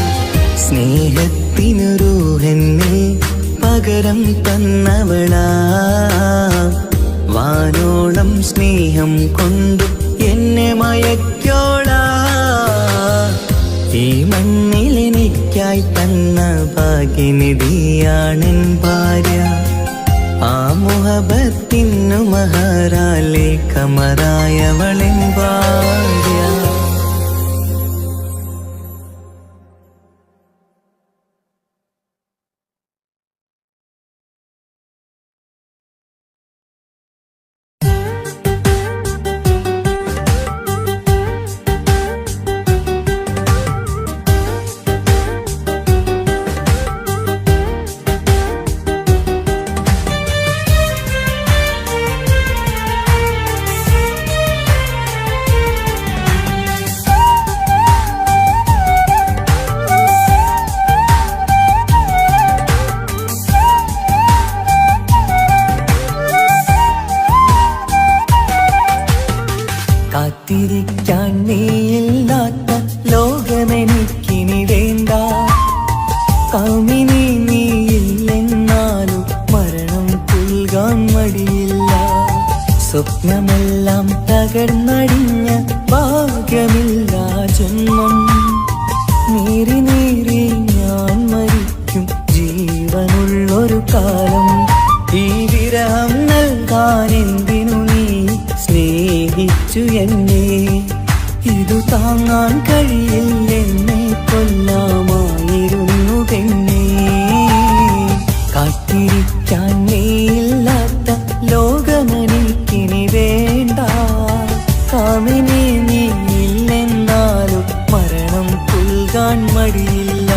സ്നേഹത്തിനു റൂഹെന്നെ പകരം തന്നവളാ. വാനോളം സ്നേഹം കൊണ്ടു എന്നെ മയക്കോളാ. ഈ മണ്ണിലെനിക്കായി തന്ന ഭാഗ്യനിധിയാണെൻ ഭാര്യ. ആ മുഹബത്തിനു മഹറാലെ കമറായവളെൻ ഭാര്യ. നീയില്ലാത്ത ലോകമെനിക്കിനി വേണ്ട. കാമിനി നീയില്ലെന്നാലും മരണം പുൽകാൻ മടിയില്ല. സ്വപ്നമെല്ലാം തകർന്നടിഞ്ഞ ഭാഗ്യമില്ല ജന്മം. നീറി നീറി ഞാൻ മരിക്കും ജീവനുള്ളൊരു കാലം. ഈ വിരഹം നൽകാൻ എന്തിനു നീ സ്നേഹിച്ചു എന്നെ? ഇതു താങ്ങാൻ കഴിയില്ലെന്നെ കൊല്ലാമായിരുന്നു പെണ്ണേ. കാത്തിരിക്കാൻ നീയില്ലാത്ത ലോകമെനിക്കിനി വേണ്ട. കാമിനി നീയില്ലെന്നാലും മരണം പുൽകാൻ മടിയില്ല.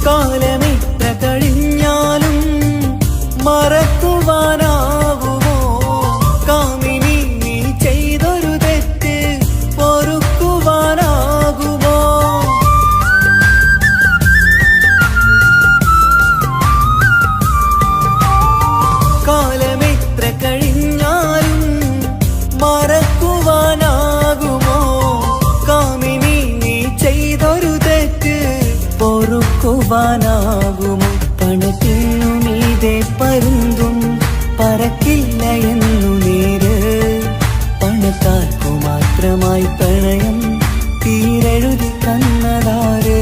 കാലമെത്ര കഴിഞ്ഞാലും മറക്കുവാനാകുമോ? കാമിനി നീ ചെയ്തൊരു തെറ്റ് പൊറുക്കുവാനാകുമോ? കാലമെത്ര കഴിഞ്ഞാലും മറക്കുവാനാകുമോ? കാമിനി നീ ചെയ്തൊരു തെറ്റ് പൊറുക്കുവാനാകുമോ? പണത്തിനു മീതെ പരുന്തും പറക്കില്ല എന്നു നേര്. പണക്കാർക്കു മാത്രമായി പ്രണയം തീരെഴുതി തന്നതാര്?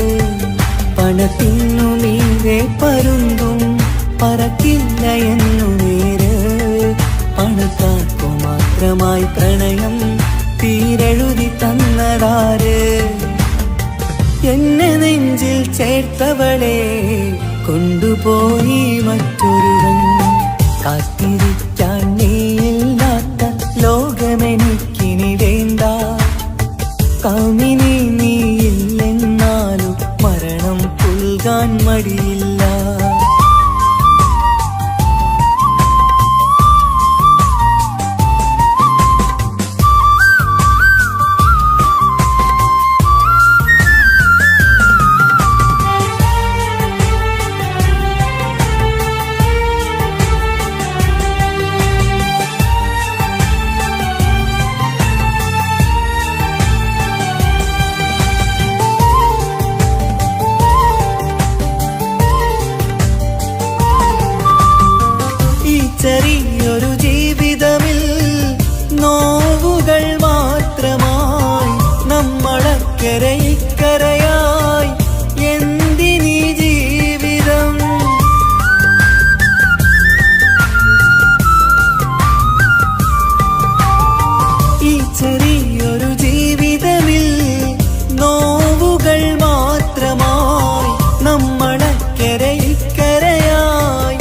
പണത്തിനു മീതെ പരുന്തും പറക്കില്ല എന്നു നേര്. പണക്കാർക്കു മാത്രമായി പ്രണയം തീരെഴുതി തന്നതാര്? എന്നെ നെഞ്ചിൽ ചേർത്തവളെ കൊണ്ടുപോയി മറ്റൊരുവൻ. കാത്തിരിക്കാൻ നീയില്ലാത്ത ലോകമെനിക്കിനി വേണ്ട. കാമിനി നീയില്ലെന്നാലും മരണം പുൽകാൻ മടിയില്ല. ചെറിയൊരു ജീവിതമിൽ നോവുകൾ മാത്രമായി നമ്മളക്കരെ ഇക്കരയായി എന്തിനീ ജീവിതം? ഈ ചെറിയൊരു ജീവിതമിൽ നോവുകൾ മാത്രമായി നമ്മളക്കരെ ഇക്കരയായി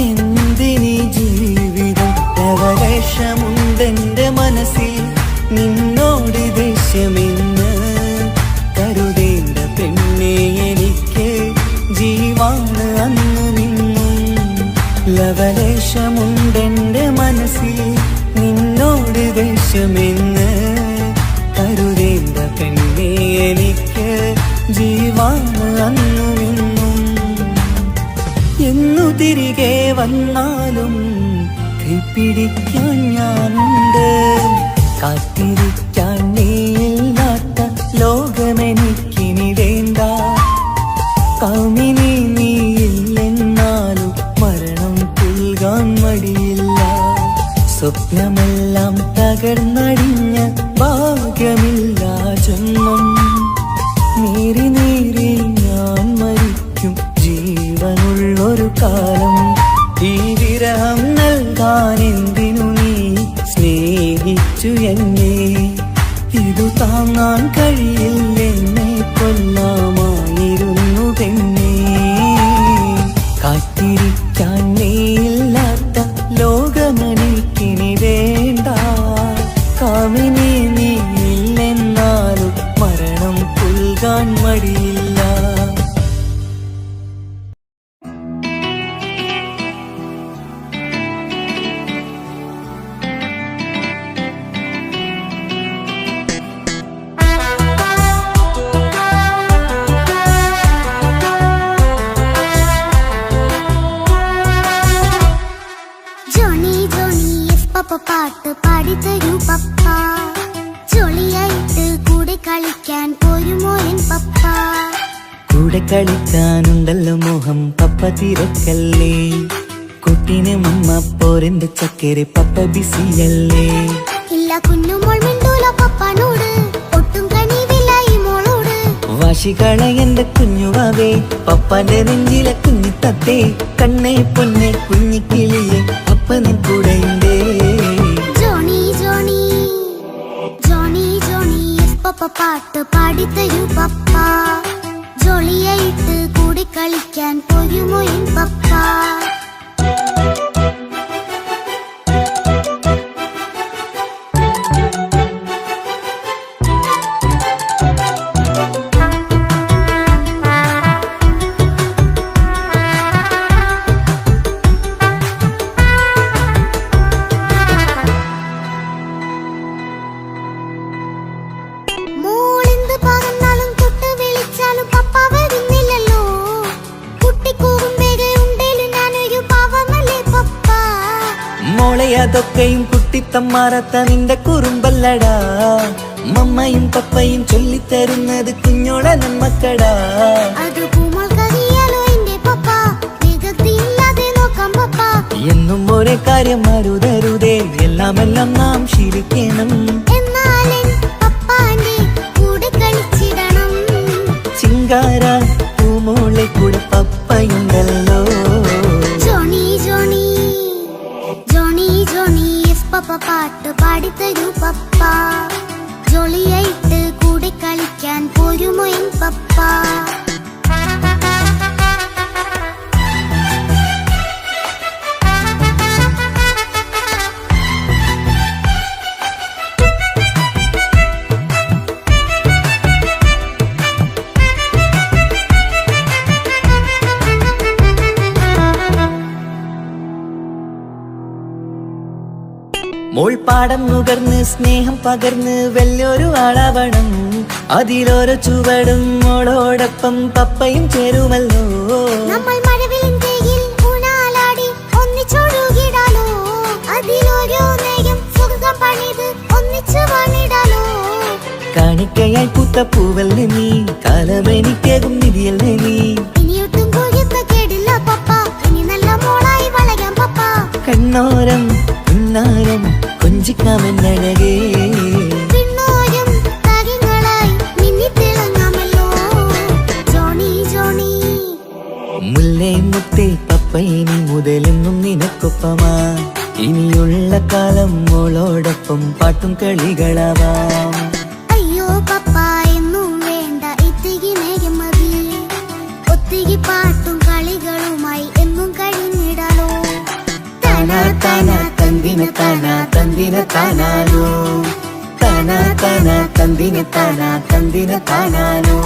എന്തിനീ ജീവിതം? ലവലേശമുണ്ടെന്റെ മനസ്സിൽ നിന്നോട് ദേഷ്യമെന്ന് കരുതേണ്ട പെണ്ണെ എനിക്ക് ജീവാണ് അന്നു നിന്നും. ലവലേശമുണ്ടെന്റെ മനസ്സിൽ നിന്നോട് ദേഷ്യമെന്ന് കരുതേണ്ട പെണ്ണെ എനിക്ക് ജീവാണ് അന്നു നിന്നും. എന്നു തിരികെ വന്നാലും കൈപ്പിടിക്കാൻ ഞാനുണ്ട്. കാത്തിരിക്കാൻ നീയില്ലാത്ത ലോകമെനിക്കിനി വേണ്ട. കാമിനി നീയില്ലെന്നാലും മരണം പുൽകാൻ മടിയില്ല. സ്വപ്നമെല്ലാം തകർന്നടിഞ്ഞ ഭാഗ്യമില്ല ജന്മം. നീറി നീറി ഞാൻ മരിക്കും ജീവനുള്ളൊരു കാലം. ഈ വിരഹം നൽകാൻ എന്തിനു നീ സ്നേഹിച്ചു എന്നെ? ഇതു താങ്ങാൻ കഴിയില്ലെന്നെ കൊല്ലാമായിരുന്നു പെണ്ണേ. കാത്തിരിക്കാൻ നീയില്ലാത്ത ലോകമെനിക്കിനി വേണ്ട. കാമിനി കൊടുക്കാൻ മടിയില്ല. ജോണി ജോണി യെസ് പപ്പ പാട്ട് പാടിത്തരൂ പപ്പ. ജോളിയായിട്ട് കൂടെ കളിക്കാൻ പോരുമോ എൻ പപ്പ? കൂടെ കളിക്കാനുണ്ടല്ലോ മോഹം പപ്പ തിരക്കല്ലേ. കുട്ടീനെ മമ്മ പോരെന്റെ ചക്കരെ പപ്പ ബിസിയല്ലേ. ഇല്ല കുഞ്ഞുമോൾ മിണ്ടൂല പപ്പനോട്, ഒട്ടും കനിവില്ല ഈ മോളോട്. വാശികള എന്റെ കുഞ്ഞുവാവേ, പപ്പാന്റെ നെഞ്ചിലെ കുഞ്ഞിത്തത്തേ. കണ്ണേ പൊന്നെ കുഞ്ഞിക്കിളിയെ അപ്പനും കൂടെയുണ്ടേ. Johnny Johnny Johnny Johnny yes papa പാട്ട് പാടിത്തരൂ പപ്പ. ജോളിയായിട്ട് കൂടെ കളിക്കാൻ പോരുമോ എൻ പപ്പ? മോളെന്ത് പറഞ്ഞാലും തൊട്ട് വിളിച്ചാലും പപ്പ വരുന്നില്ലല്ലോ. കുട്ടിക്കൂകുമ്പേരെ ഉണ്ടേലും ഞാനൊരു പാവമല്ലേ പപ്പ? മോളെ അതൊക്കെയും കുട്ടിത്തമ്മാറത്ത നിന്റെ കുറുമ്പല്ലടാ. മമ്മയും പപ്പയും ചൊല്ലിത്തരുന്നത് കുഞ്ഞോളെ നമ്മക്കടാ. അത് പൂമോൾക്കറിയാലോ എന്റെ പപ്പ, വികൃതിയില്ലാതെ നോക്കാം പപ്പ. എന്നും ഒരേ കാര്യം അരുതരുതേ, എല്ലാം നാം ശീലിക്കണം. എന്നാലൻ പപ്പാന്റെ കൂടെ കളിച്ചിടണം. ചിങ്കാര പൂമോളെ കൂടെ പപ്പയുണ്ടല്ലോ. Johnny Johnny Johnny Johnny yes papa പാട്ട് പാടിത്തരൂ പപ്പ. ജോളിയായിട്ട് കൂടെ കളിക്കാൻ പോരുമോ എൻ പപ്പ? മോൾ പാടം നുകർന്ന് സ്നേഹം പകർന്ന് വലിയൊരു ആളാവണം. അതിലോരോ ചുവടും മോളോടൊപ്പം പപ്പയും ചേരുമല്ലോ. നമ്മൾ മഴവിലിൻ ഊനാലാടി ഒന്നിച്ചൊഴുകിടാലോ. അതിലോരോ നേരം സുഖം പണിത് ഒന്നിച്ചു വാണിടാലോ. കാണിക്കയായി പൂത്ത പൂവല്ലേ നീ, കാലമെനിക്കേകും നിധിയല്ലേ നീ. ഇനിയൊട്ടും കുരുത്ത കേടില്ല പപ്പ, ഇനി നല്ല മോളായി വളരാം പപ്പ. കണ്ണോരം പുന്നാരം കൊഞ്ചിക്കാമെന്നഴകേ. പിന്നോരം താരങ്ങളായി മിന്നിത്തിളങ്ങാമല്ലോ. ജോണി ജോണി മുല്ലേ മുത്തേ പപ്പ ഇനി മുതലെന്നും നിനക്കൊപ്പമാ. ഇനിയുള്ള കാലം മോളോടൊപ്പം പാട്ടും കളികളാവാം. അയ്യോ പപ്പ എന്നും വേണ്ട ഇത്തിരി നേരം മതി. ഒത്തിരി പാട്ടും കളികളുമായി എന്നും കഴിഞ്ഞിടാലോ. താനാ താനാ തന്തിന താനാ തന്തിന താനാനോ. താനാ താനാ തന്തിന താനാ തന്തിന താനാനോ.